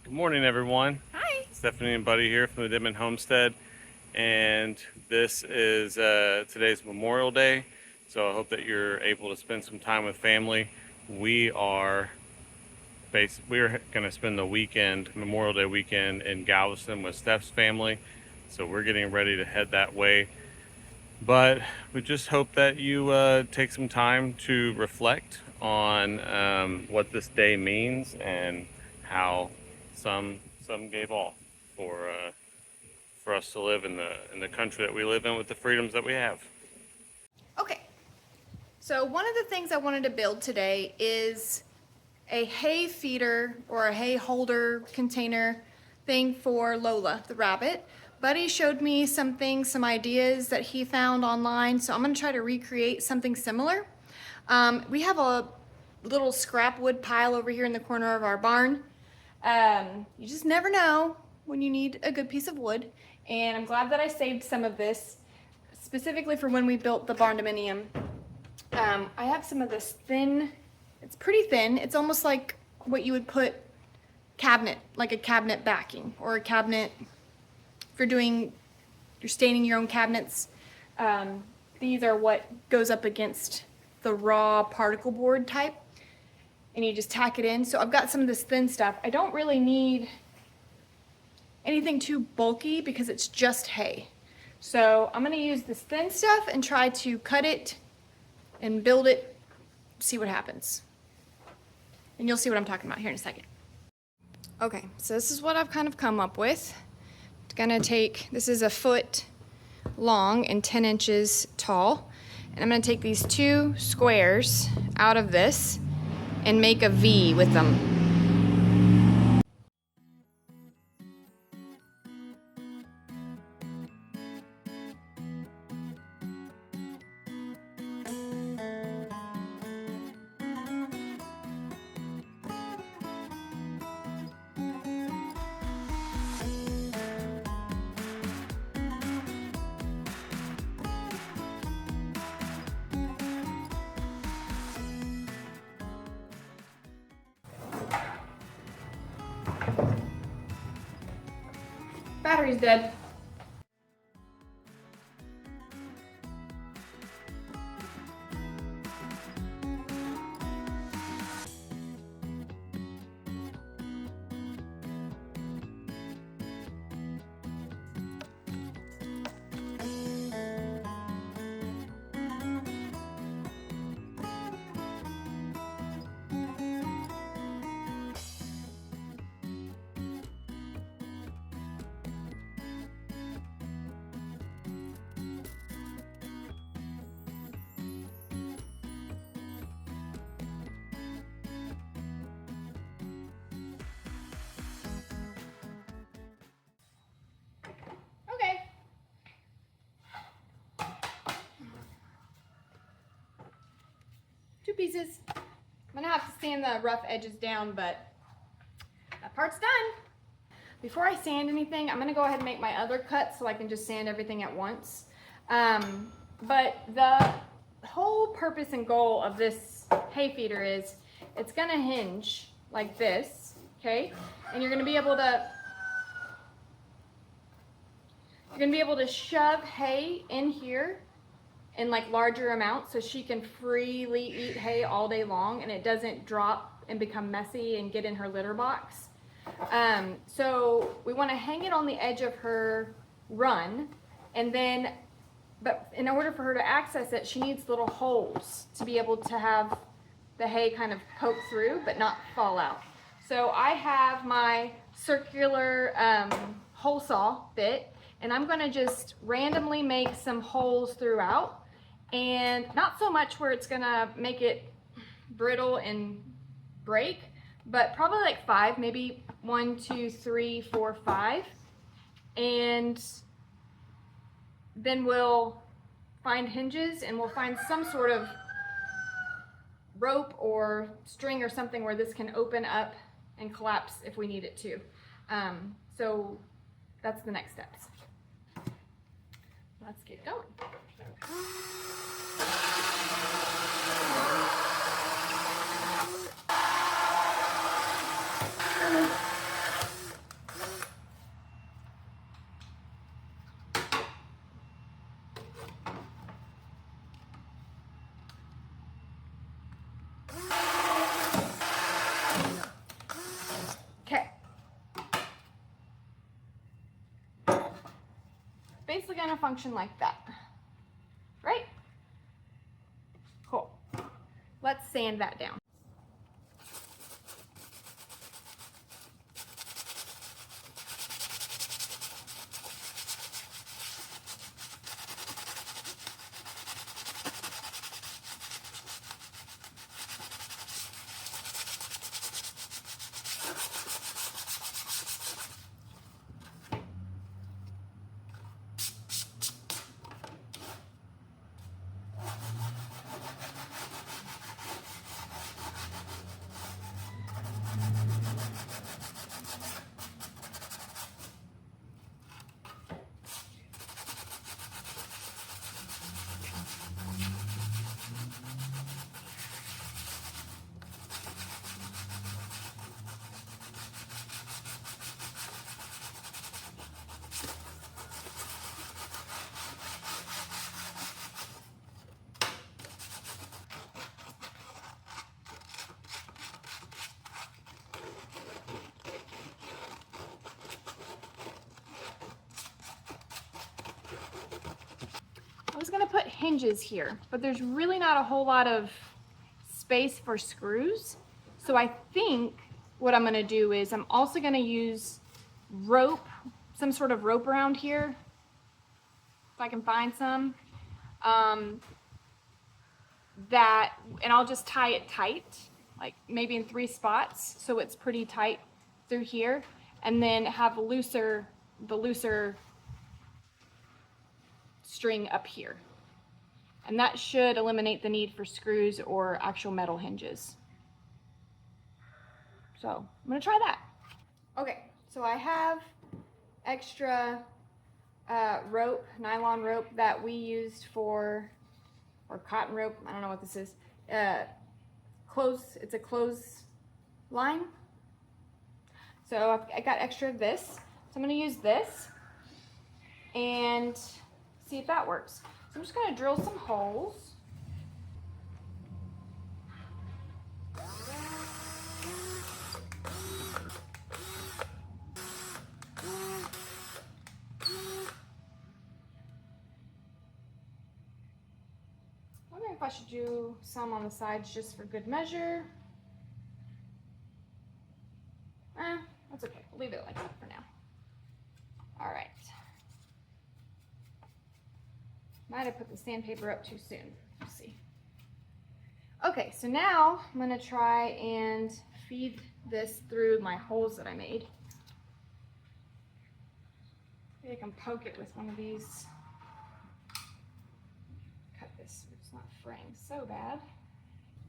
Good morning, everyone. Hi. Stephanie and Buddy here from the Denman Homestead, and this is today's Memorial Day. So I hope that you're able to spend some time with family. We are we're going to spend the weekend, Memorial Day weekend, in Galveston with Steph's family. So we're getting ready to head that way. But we just hope that you take some time to reflect on what this day means and how some gave all for us to live in the country that we live in with the freedoms that we have. Okay, so one of the things I wanted to build today is a hay feeder or a hay holder container thing for Lola, the rabbit. Buddy showed me some things, some ideas that he found online, so I'm gonna try to recreate something similar. We have a little scrap wood pile over here in the corner of our barn. You just never know when you need a good piece of wood, and I'm glad that I saved some of this specifically for when we built the barn dominium. I have some of this thin, it's pretty thin. It's almost like what you would put cabinet, like a cabinet backing or a cabinet if you're staining your own cabinets. These are what goes up against the raw particle board type, and you just tack it in. So I've got some of this thin stuff. I don't really need anything too bulky because it's just hay. So I'm gonna use this thin stuff and try to cut it and build it, see what happens. And you'll see what I'm talking about here in a second. Okay, so this is what I've kind of come up with. It's gonna take, this is a foot long and 10 inches tall. And I'm gonna take these two squares out of this and make a V with them. Battery's dead. Okay. Two pieces. I'm gonna have to sand the rough edges down, but that part's done. Before I sand anything, I'm gonna go ahead and make my other cut so I can just sand everything at once. But the whole purpose and goal of this hay feeder is it's gonna hinge like this, okay? And you're gonna be able to shove hay in here in like larger amounts so she can freely eat hay all day long and it doesn't drop and become messy and get in her litter box. So we want to hang it on the edge of her run, and then, but in order for her to access it, she needs little holes to be able to have the hay kind of poke through but not fall out. So I have my circular hole saw bit, and I'm going to just randomly make some holes throughout, and not so much where it's going to make it brittle and break, but probably like 5, maybe 1, 2, 3, 4, 5. And then we'll find hinges and we'll find some sort of rope or string or something where this can open up and collapse if we need it to. So that's the next steps. Let's get going. basically gonna function like that, right? Cool. Let's sand that down. I was gonna put hinges here, but there's really not a whole lot of space for screws. So I think what I'm gonna do is I'm also gonna use rope, some sort of rope around here, if I can find some, and I'll just tie it tight, like maybe in 3 spots, so it's pretty tight through here, and then have the looser string up here. And that should eliminate the need for screws or actual metal hinges. So I'm gonna try that. Okay, so I have extra rope, nylon rope that we used for, or cotton rope, I don't know what this is. It's a clothes line. So I got extra of this. So I'm gonna use this and see if that works. So I'm just gonna drill some holes. I wonder if I should do some on the sides just for good measure. That's okay, we'll leave it like that for now. All right. Might have put the sandpaper up too soon. Let's see. Okay, so now I'm gonna try and feed this through my holes that I made. Maybe I can poke it with one of these. Cut this so it's not fraying so bad.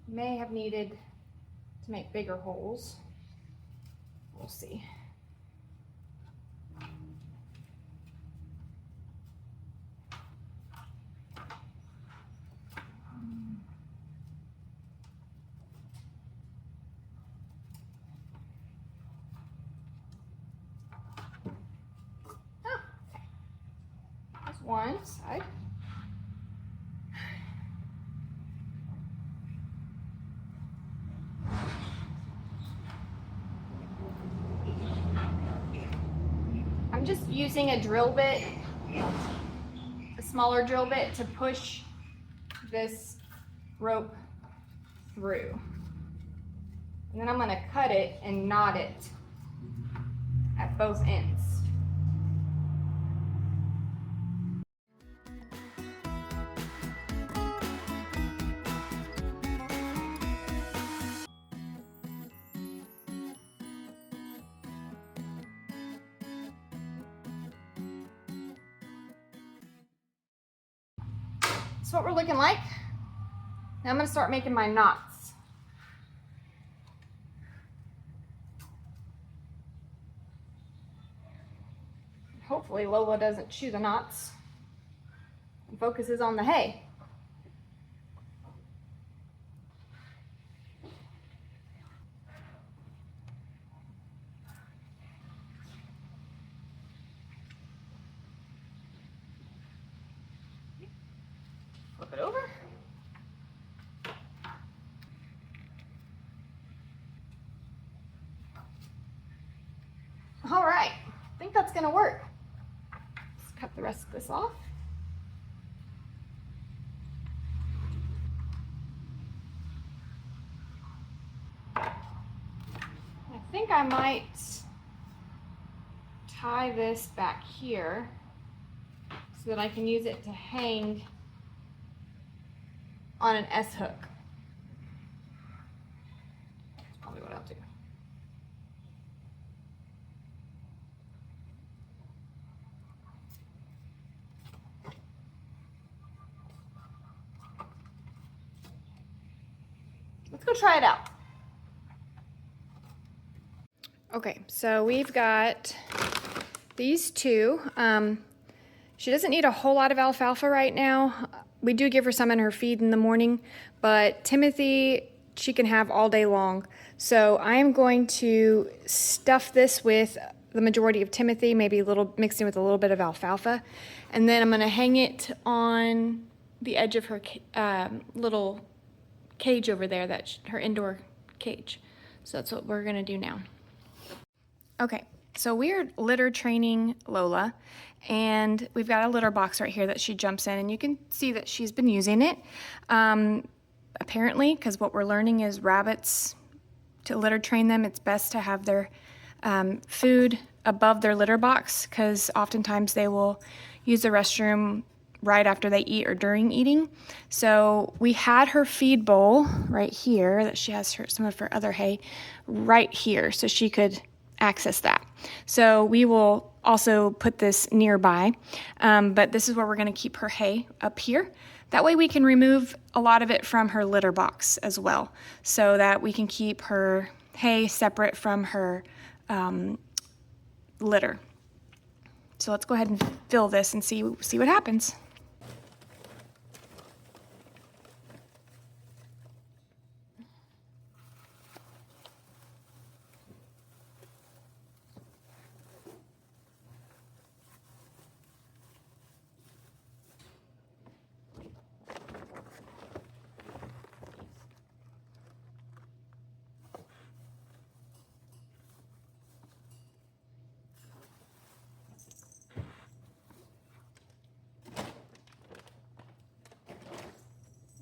May have needed to make bigger holes. We'll see. One side. I'm just using a drill bit, a smaller drill bit, to push this rope through. And then I'm going to cut it and knot it at both ends. That's what we're looking like. Now I'm going to start making my knots. Hopefully Lola doesn't chew the knots and focuses on the hay. Flip it over. All right, I think that's gonna work. Let's cut cut the rest of this off. I think I might tie this back here so that I can use it to hang on an S hook. That's probably what I'll do. Let's go try it out. Okay, so we've got these two. She doesn't need a whole lot of alfalfa right now. We do give her some in her feed in the morning, but Timothy, she can have all day long. So I'm going to stuff this with the majority of Timothy, maybe a little mixed in with a little bit of alfalfa. And then I'm gonna hang it on the edge of her little cage over there, her indoor cage. So that's what we're gonna do now. Okay, so we're litter training Lola, and we've got a litter box right here that she jumps in, and you can see that she's been using it. Apparently, because what we're learning is rabbits, to litter train them, it's best to have their food above their litter box, because oftentimes they will use the restroom right after they eat or during eating. So we had her feed bowl right here that she has some of her other hay right here, so she could access that. So we will also put this nearby, but this is where we're going to keep her hay, up here. That way we can remove a lot of it from her litter box as well, so that we can keep her hay separate from her litter. So let's go ahead and fill this and see what happens.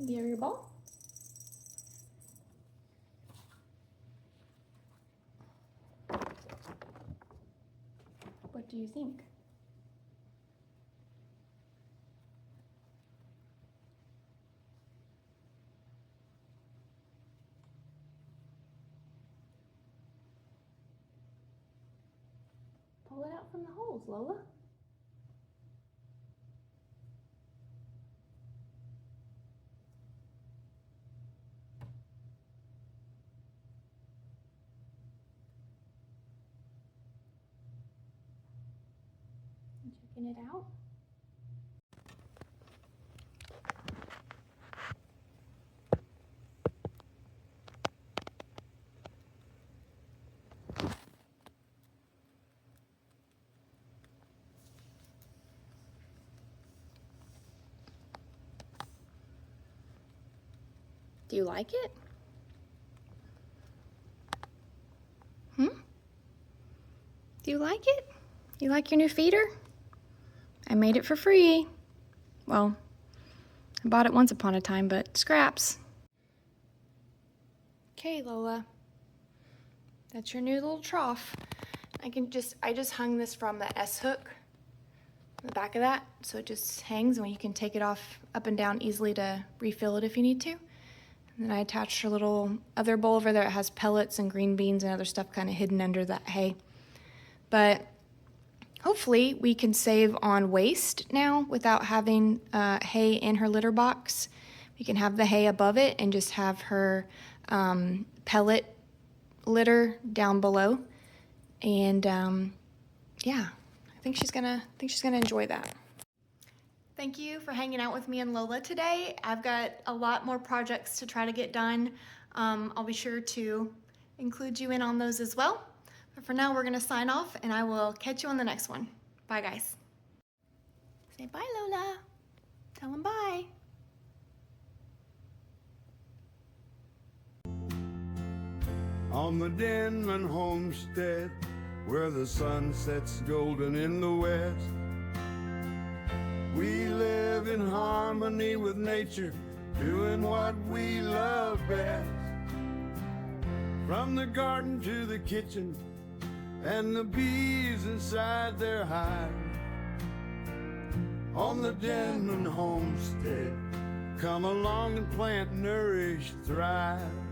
Do you have your ball? What do you think? Pull it out from the holes, Lola. Checking it out. Do you like it? Do you like it? You like your new feeder? I made it for free. Well, I bought it once upon a time, but scraps. Okay, Lola. That's your new little trough. I just hung this from the S hook, the back of that, so it just hangs and you can take it off up and down easily to refill it if you need to. And then I attached her little other bowl over there. It has pellets and green beans and other stuff kind of hidden under that hay. But hopefully we can save on waste now without having hay in her litter box. We can have the hay above it and just have her pellet litter down below. And yeah, I think she's gonna enjoy that. Thank you for hanging out with me and Lola today. I've got a lot more projects to try to get done. I'll be sure to include you in on those as well. But for now, we're gonna sign off and I will catch you on the next one. Bye, guys. Say bye, Lola. Tell them bye. On the Denman Homestead, where the sun sets golden in the west, We live in harmony with nature, doing what we love best. From the garden to the kitchen, and the bees inside their hive. On the Denman homestead, come along and plant, nourish, thrive.